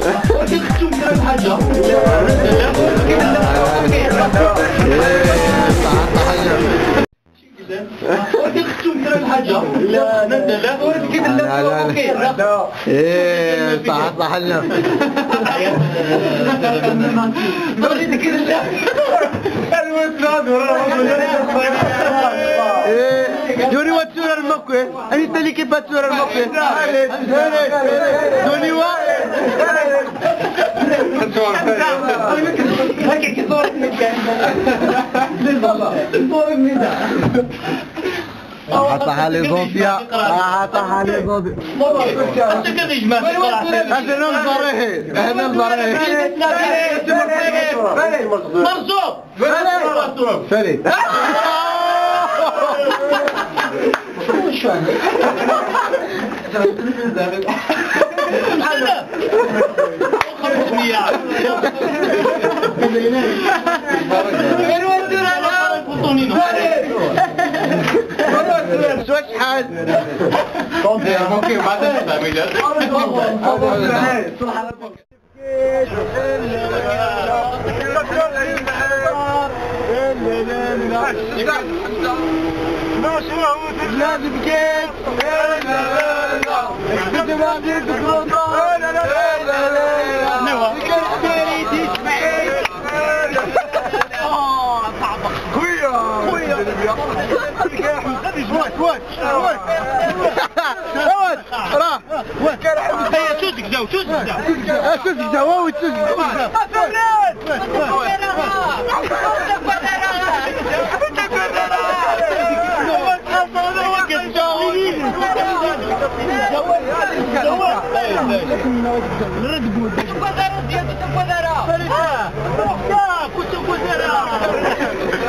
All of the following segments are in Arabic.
لا ايه صح لنا دوني واتسور المكوي انت اللي كيف باتسور المكوي دوني وا راحتها لي زوفيا راحتها لي زوفيا انت كيف يجمع هذا نظريه هذا نظريه مرزوق فريد شو شحال ممكن بعد التعميلات لازم بكيت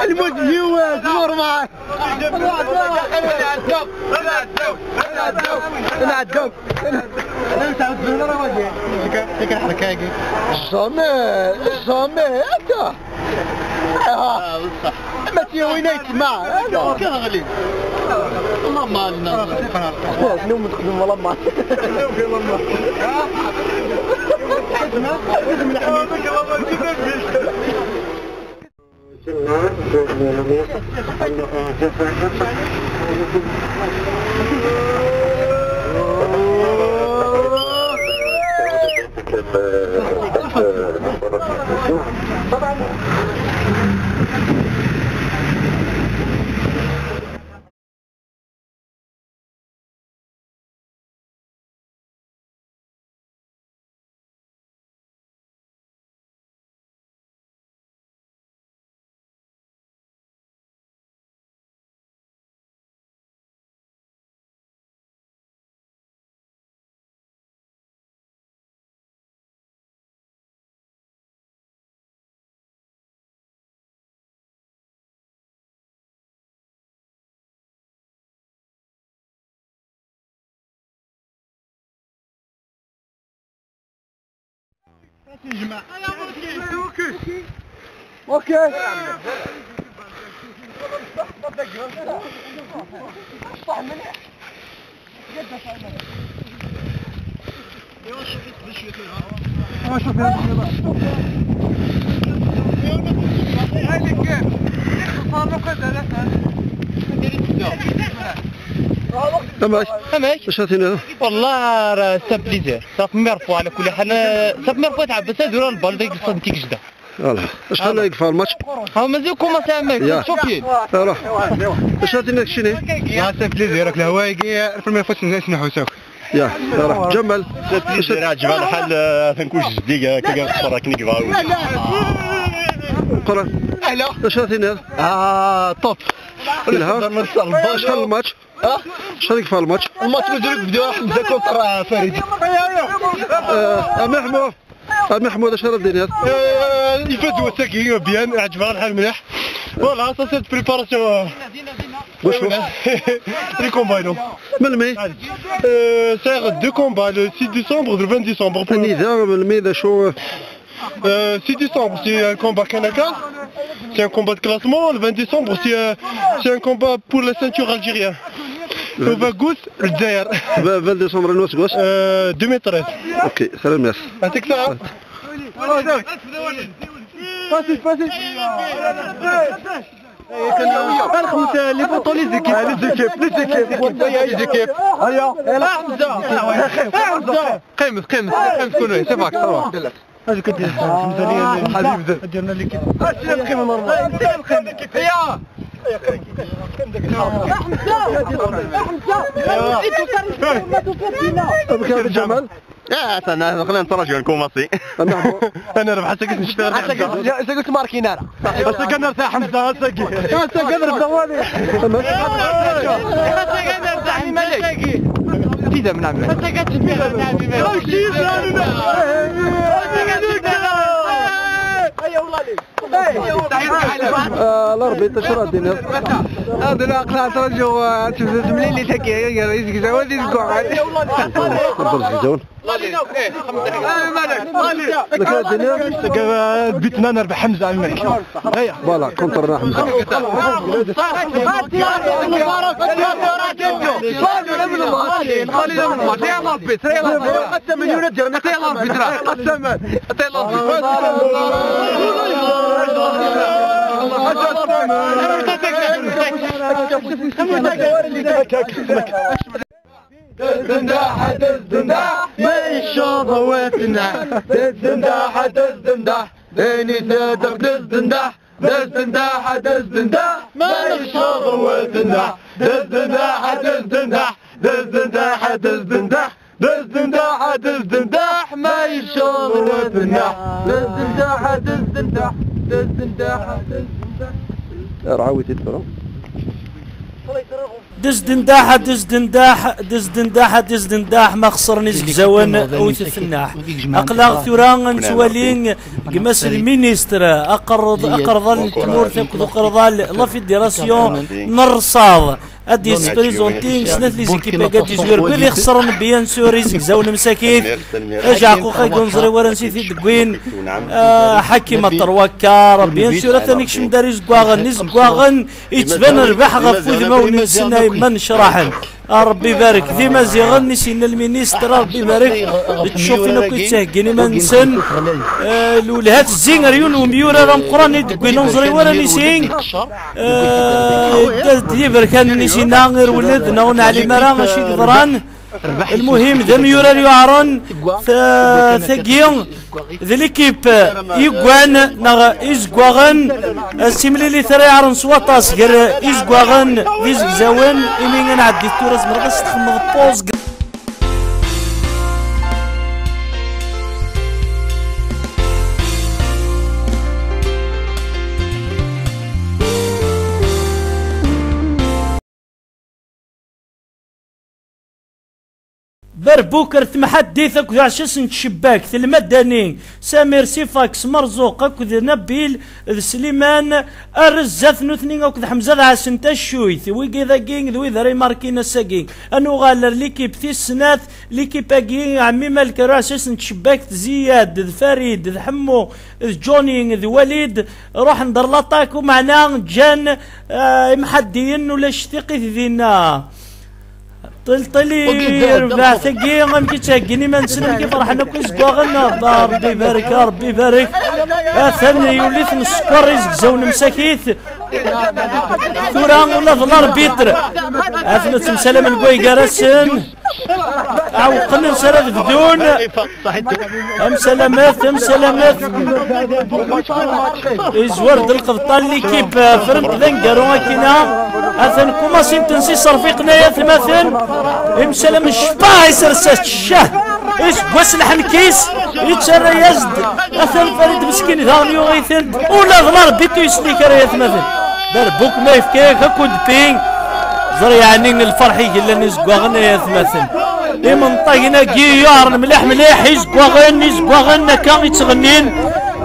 المديوة زور معك ما تيوينيت معه كيف غلي والله ما لنا نوم تخدم والله ما اوكي تماش واش عطينا والله راه سا بليزير صافي مرفوع على كل حال صافي مرفوع تاع بس دور البال ديك السنتيك جدا فوالا شحال يقفى الماتش ها مازال كوماسي عمك شوفي روح واش عطينا داكشي يا سا بليزير راك الهوايق في المفوت الناس نحوسوك يا روح جمل بليزير عجبها الحال تنكوش جديد كي كنصور راك نكفا قرا اهلا واش عطينا طوب شحال الماتش شحال يكفى الماتش مازال بداو حمزه كونتر فريد محمود اش ردينا يفوتوا الساكين بيان عجبها الحال مليح فوالا سا سيت بريباراسيون واش لي كومباينو ملمي سير دو كومبا le 6 décembre le 20 décembre نيزا ملمي شو 6 décembre c'est un combat Kanaka, c'est un combat de classement, le 20 décembre c'est un combat pour la ceinture algérienne. وفاكوس الجزائر. فال دي سومبر نوس كوس 2013. اوكي سلام ياس. يعطيك الصحة. فاسي فاسي. الخمسة لي فوتو لي زيكيب. لي زيكيب. هيا. لا حمزة. حمزة. قيمة كونوي سي فاك. هذا كدير خمسة لي حبيب درنا لي كيف. اشري القيمة نورمال. هيا. بخير جمال. انا خلينا نتفرجوا الكوماسي. انا ربح ساكت نشتغل. ساكت ماركينارا. بس كنرتاح حمزه ساكي. كنرتاح ثواني. كنرتاح مالك. كذا من عمل. ساكت الاربيط شرا دينا هذا الاقناع ترجو تزملي لي تاكي يزك زوال يزكو عادي برز مالك بيتنا نربح حمزه عمك هيا فوالا كونتر حمزه دنداح دنداح ما يشوفوتنا دنداح دنداح ديني صدق دنداح دنداح دنداح ما يشوفوتنا دنداح دنداح دنداح دنداح دنداح دنداح ما يشوفوتنا دنداح دنداح دنداح راوي تدفرو دنداح ما خسرني زوان وتفناح اقلاغ ثوران نتوالين قماس المينيستر اقرض التمور تاكل قرض لا فيدراسيون نرصاد ادي سبريزونتين سنات لي زيكيب قاد يزوير بلي خسرن بيان سوريز زون مساكيف اجا قوقا كونزري ورا نسيتي دكوين حكيم الطروكار بيان سور ثاني كش مداري زكواغن يتبان ربح غفوذ مون السنه من شرحن ربي يبارك ديما زيغن نسينا المينيستر ربي يبارك تشوفينا كيتسهكيني ما نسن الولهات الزين ريون وميورا راه مقراني دكوين نزري ورا نسين يبارك نسينا غير ولدنا ونعلي مرا ماشي قدران المهم ذا ميورا يعرن ثقيون ذا ليكيب يقوان إزقواغن السيملي اللي ثري عرن سواطاس غير إزقواغن فيزك زاون إمين نعدي التورز مرقص تخمض بوز بربوكر تمحديث اكو عشاس نتشباك في المدني سمير سيفاكس مرزوق اكو نبيل سليمان الرزاث نوثنين اكو حمزه عسن تشويث ويكي ذا كينغ ذوي ذا ماركينا ساكين انو غالر ليكيب في السنات ليكيب اكين عمي مالك عشاس نتشباك زياد فريد حمو جوني ذي وليد روح ندر لاطاك ومعنا جان محديين ولا شتيقي ذينا طلي ربع ثقيل ما مكي تهقني ما نسلم كيف راح ناكل زكواغنا ربي يبارك ربي يبارك ثاني يوليت السكر يزك زون مساكيث ثوران ولا ظلار بيتر اثنا تمسلم الكوي كارسن عوقنا نسرد بدون مسلامات ازورد القبطان اللي كيب فرنت ذنقروا كينا اثن كوماسي تنسي صرفيقنا يا ثماثن مسلم الشبا يسرسات الشاه واش لحن كيس يتشرى يزد اثن فريد مسكين ثانيو غيثن ولا ظلار بيتو يسلي كرا ثماثن بربوك ما يفكيك هكو دبين زر يعني الفرح يقول نزقوغن يا ثماثن منطقنا كيار مليح يزقوغن كان يتغنين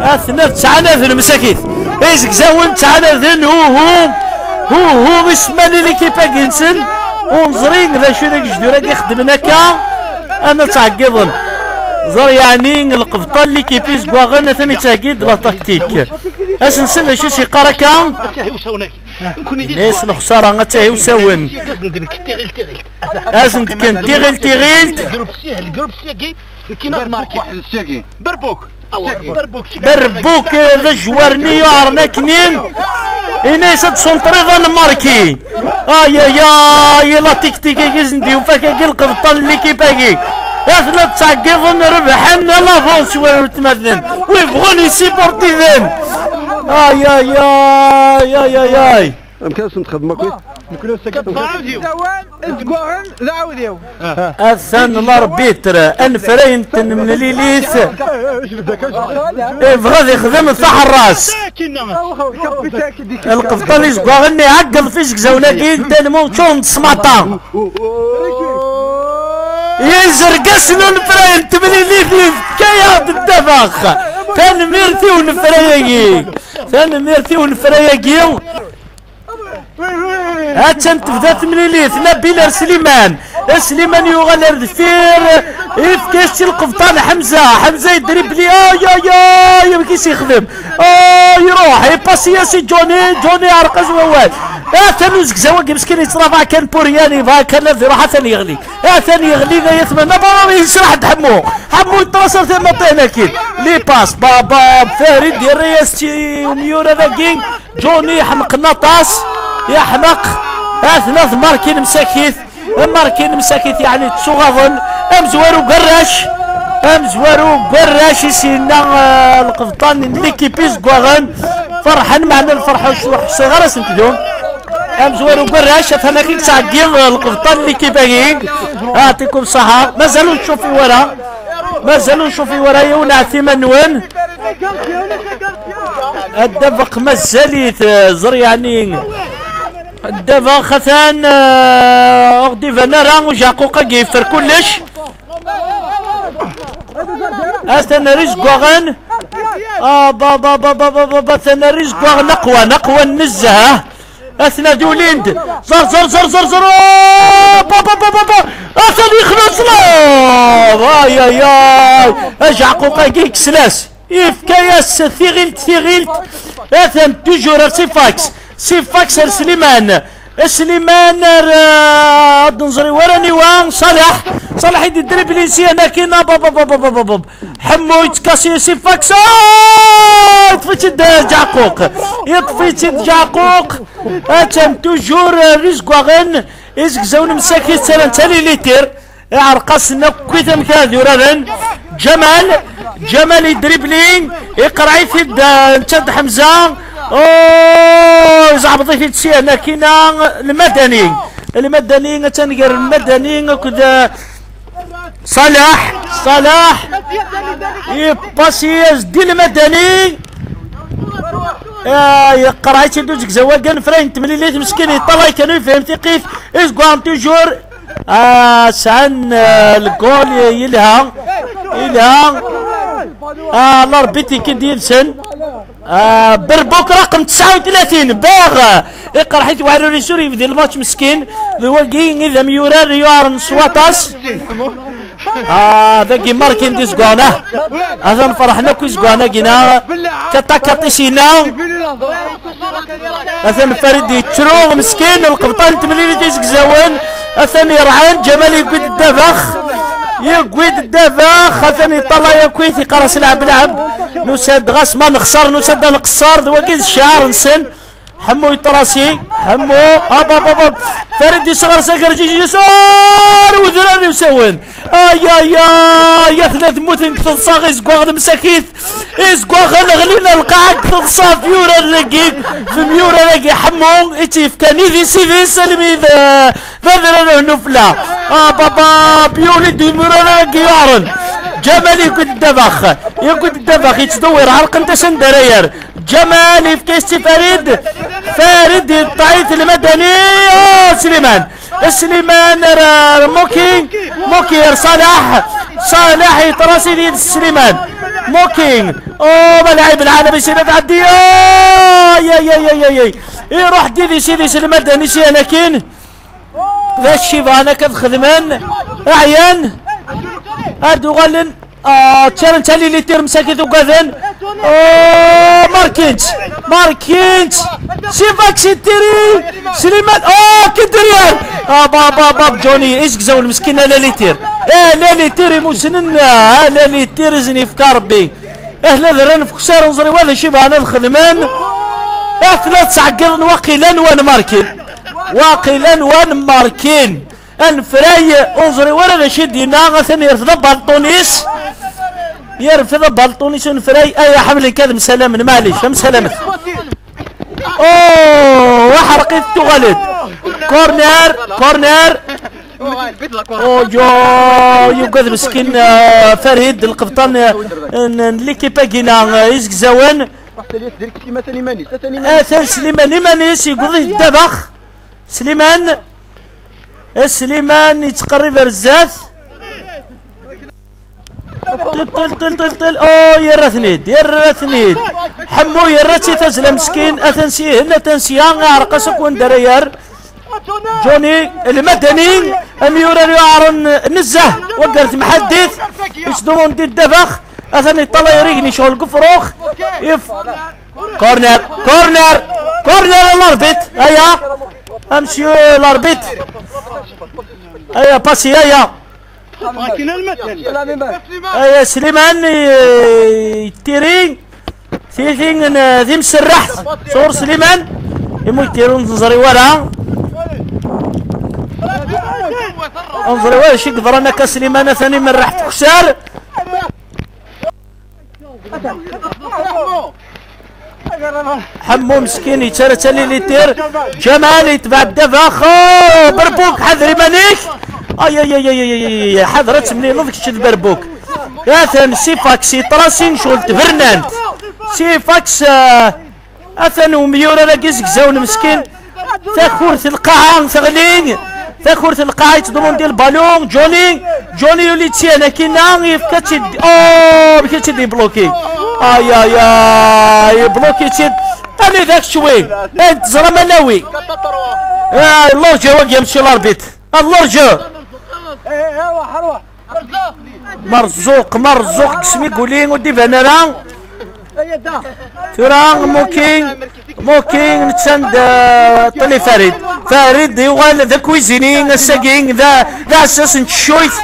اثنا تسعة مساكيث يزك زاون تسعة هو اسماني اللي كيبا كينسن ونزرين ذا شو ذاك جدورا يخدمنا كا انا تعقضن زر يعني القبطان اللي كيبيز كواغن ثاني تعقيد لا تكتيك اسنسن شو سي قركا ناس الخساره غتاهي وساون اسن كان تيغيل بربوك ذا جوارني عرنا كنين إناس تسونطريضا ماركي يا لا تيكتيكي كيزندي وفاكا كي القبطان اللي كيباكي اثنا تعقيضن ربحان لافونس ويتمثلن ويبغون يسيبورتيفين يا مكانش نتخدم كويس اثن الاربيتر انفرين من ليليث بغا يخدم صح الراس القفطان يزقاغني عقل فيسك زوناكين تنمو تشون سماطا يزرقسنو الفرين تملي ليليث كياد الدفاخ ثان ميرتي ونفرياكي هاتشان تبدات من ليث نبيل سليمان يغالر دفير يفكيش القفطان حمزه يدرب لي يا مكيش يخدم يروح يباسي ياسي جوني عرقز ووال ثانوزك زواج مسكين يترافع كان بورياني كان في روحه ثاني يغلي ثاني يغلي ذا يتمنى بابا يشرح حمو يتواصل ثم طينا كين لي باس بابا فارد الرياستي وميورا ذاكين جوني يحمق نطاس يحمق ثلاث ماركين مساكيث يعني تشوغاظن امزوارو قراش يسينا القفطان ليكيبيز كواغن فرحان معنا الفرحه صغار سنتدوم امزوارو قراش ثنا كي تعقيض القفطان اللي كيباغي يعطيكم الصحه مازالوا نشوفي ورا يونعتي منون الدفق مازاليت زر يعني الدفق خثان اغدي فنرا وجاقوقا كيفر كلش اثنا رزق وغن بابا ثنا رزق وغن نقوى النزهه اثنا دوليند زر بابا اثني خلص يا اجعقوقا كيك سلاس يفكاياس ثيغيلت اثن توجور سيفاكس سليمان نظري وراني وان صالح يدري بليسي انا كينا بابا حمو يتكاسي سيفاكس طفيت جعقوق اتم توجور رزق واغن ازك زون مساكي تالي ليتر عرقصنا كويتا مكاذي ورادن جمال يدريبلين يقرا في نشد حمزه زعبطي في تسينا كينا المدني تنقر المدني كذا صلاح يباسيز دي المدني يقرا يدوزك زواجن فرين تمليليت مسكين يطلع كانوا فهمتي كيف اسكوان توجور سعن الجول يلها الله ربيتي كي سن بربوك رقم 39 باغ اقرا حيت وعروري سوري في الماتش مسكين الواقعين اذا ميورا ريوار سواتاس ذاكي ماركين ديس كوانا هذا فرحنا كويس كوانا كينا كاتيسينا هذا فريد يتشروغ مسكين القبطان تمليلي ديسك زوان اثني رعان جمال يقود الدفاخ اثني طلع يكويت يقرا سلعب نسد غاس ما نخسر نسد نقصر دواكيز الشعر نسن حمو يطراسي بابا فريد يصغر سكر جيجي يسار وذراني يسوين يا ثلاث موتن كتصاغ يسقواغ مساكيت يسقواغ غلينا القاع كتصا فيورا لقيت في ميورا لقي حمو اتيف كان يذي سيدي سلمي ذا ذراني نفلا بابا بيولي دي ميورا لقي يعرن جمال يقود الدفاخ يتدور عرق انت سندرير جمال يفكيستي فريد الطعيت المدني سليمان موكي صالح يتراسي ديال سليمان موكينغ ملاعب العالم يصير تعدي يا يروح ديدي سيدي المدني سي انا كين ذا الشيبه انا كنخدمان اعيان هادو غالن تشالن تالي لي تير مساكيت وكذن اوه ماركينز شيفاك سيتيري سليمان كدريان باب جوني ايش كزاو المسكين لا ليتير لا ليتير مسنن لا ليتير زني في كربي لا ذران في كسار نزري ولا شي انا الخدمان ثلاث ساعات واقيلا وان ماركين الفراي انظري ولا شي دينا ثاني يرفض بالطونيس الفراي اي حمل كذا سلام معليش مسلمت اوه وحرقت غلط كورنر يوقظ مسكين فريد القبطان ليكيبا كينا يزك زوان سليماني يقول الدبخ سليمان يتقرب رزاز طل يرى ثنيد حمو يرى تيتازل مسكين اتنسيه هنا تنسيا عرقسك وندريار جوني المدني اميورا يعرن نزه وقرت محدث يصدرون دي الدبخ اثني طلع يريقني شغل قفروخ كورنر الاربيت هيا امسيو الاربيت هيا باسي هيا هيا سليمان تيرين ثيثين ذي مسرح صور سليمان يمو يتيرون نظري ورا انظري ورا شي قدر انا كسليمان ثاني من رحت كسار حمو مسكين يتسرى ليتير جمال يتبع الدفاخ بربوك حذري مانيك اي حضرت مني نضك البربوك اثن سيفاكس يطراسين شغل تفرنانت سيفاكس اثن وميورا لاكيزك زاون مسكين تاخورت القاعة ثغلين تاخورت القاعة يتضمون ديال البالون جوني يولي تيانا كينا يفكا بكا تدي بلوكي اي بلوكي تيد اني ذاك شوي انت زرا ملاوي اللورجا واقع يمشي الاربيت اللورجا مرزوق قسمي قولين ودي فنران تران موكين نتسند طلي فريد يوغال ذا كويزينين الساقين ذا اساس نتشويث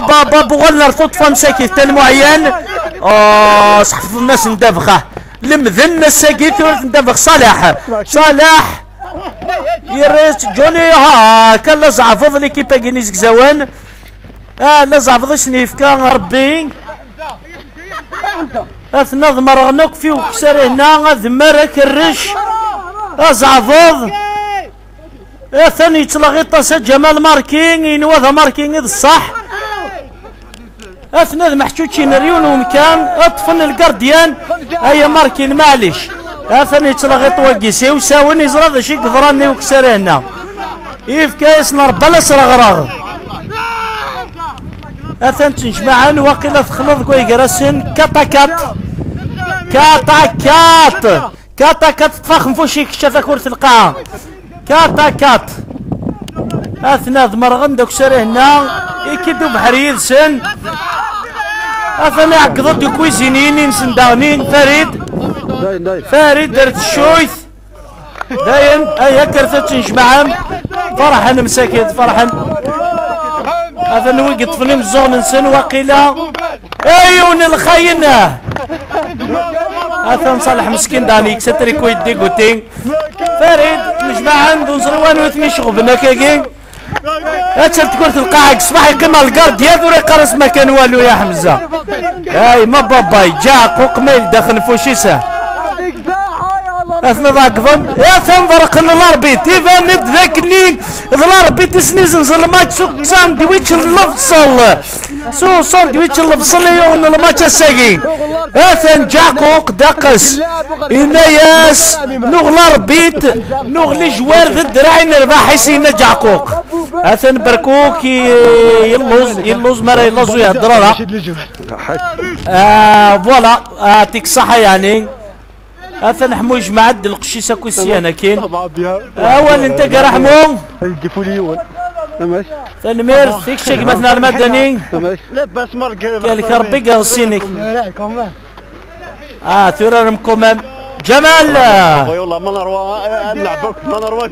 بابا بغال نرفض فمساكي تال معين صحف الناس ندافخه لمذن الساقي ثورت ندافخ صلاح يريت جوني كان لا زعفض ليكيبا كينيزك زوان لا زعفض سنيف كان ربي اثنا ضمرغنوك في وكسر هنا ذمرك الرش زعفض ثاني تلغي طاسة جمال ماركينغ ينوض ماركينغ الصح اثنا محشوشين ريون ومكان اطفن القرديان هيا ماركين معليش ثاني تلغي طواقيسي وساون يزرد شي قدراني وكسر هنا كايس نربى لسرغراغ اثن تنجمعان واقيلا تخلط كوي جراسن كاتا تفخم فوشي كشافا كرة القاعة كات اثنا ضمرغن دوك ساري هنا يكدو بحري يدسن اثنا عقضت دو كويزينين نسنداونين فريد درت الشويث داين ايا كرثت تنجمعان فرحا مساكين فرحا هذا نوقف طفلين الزون نسن واقيلا ايون الخاينة هذا نصالح مسكين دانيك ستري كويت دي قوتين فريد مجمع عنده زروان وثمي شغبنا كاكين اتشل كرة القاعة صباح يقيم القرد يدوري قرص ما كان والو يا حمزة اي ما باباي جاق وقميل داخل فوشيسه اثنا ضاقفن يا تنظرق الاربيت اذا ند ذاك اللي الاربيت سنيزن الماتش سوق ساندويتش اللفصل سو ساندويتش اللفصل يوم الماتش الساقي اثن جاكوق دقس اناياس نوغ الاربيت نوغ لي جوار ذا الدراعي نربح يسينا جاكوق اثن بركوك يلوز مرة يلوزو يهدرها فوالا يعطيك الصحة يعني اثن حمو يجمع عد القشيسه كوسيانه كاين اول انت كا رحمو تنمير فيك شك مثلا المدني لاباس مارك قال لك ربي قاصينك ثورة مكمم جمال والله ما نروى نلعبك ما نروى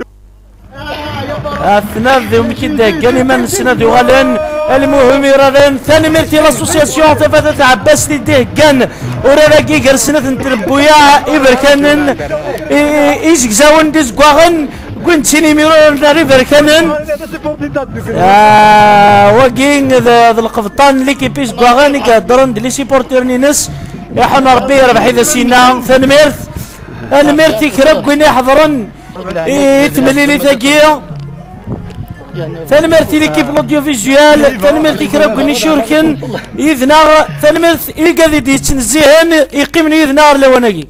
الثناد ومكيد كلمة سند غالن المهم يرادن ثاني مرتي لاسوسياسيون تفاتت عباس ديه كان وراكي كرسنة نتربويا إبركانن إيزكزاون ديزكواغن كنت سيني ميرون داري بركانن وكين ذا القفطان اللي كيبيس كواغن كدرن دلي سيبورتير نينس يحن ربي يربح إذا سينا ثاني مرت المرتي كرب كوين يحضرن تمليلي ثقية ثالمرتي ليكيب لوديو فيجوال ثالمرتي كراب كوني شوركن يذنا ثالمرت إلقا ذي ديتنزيهن يقيمني يذنا لوناكي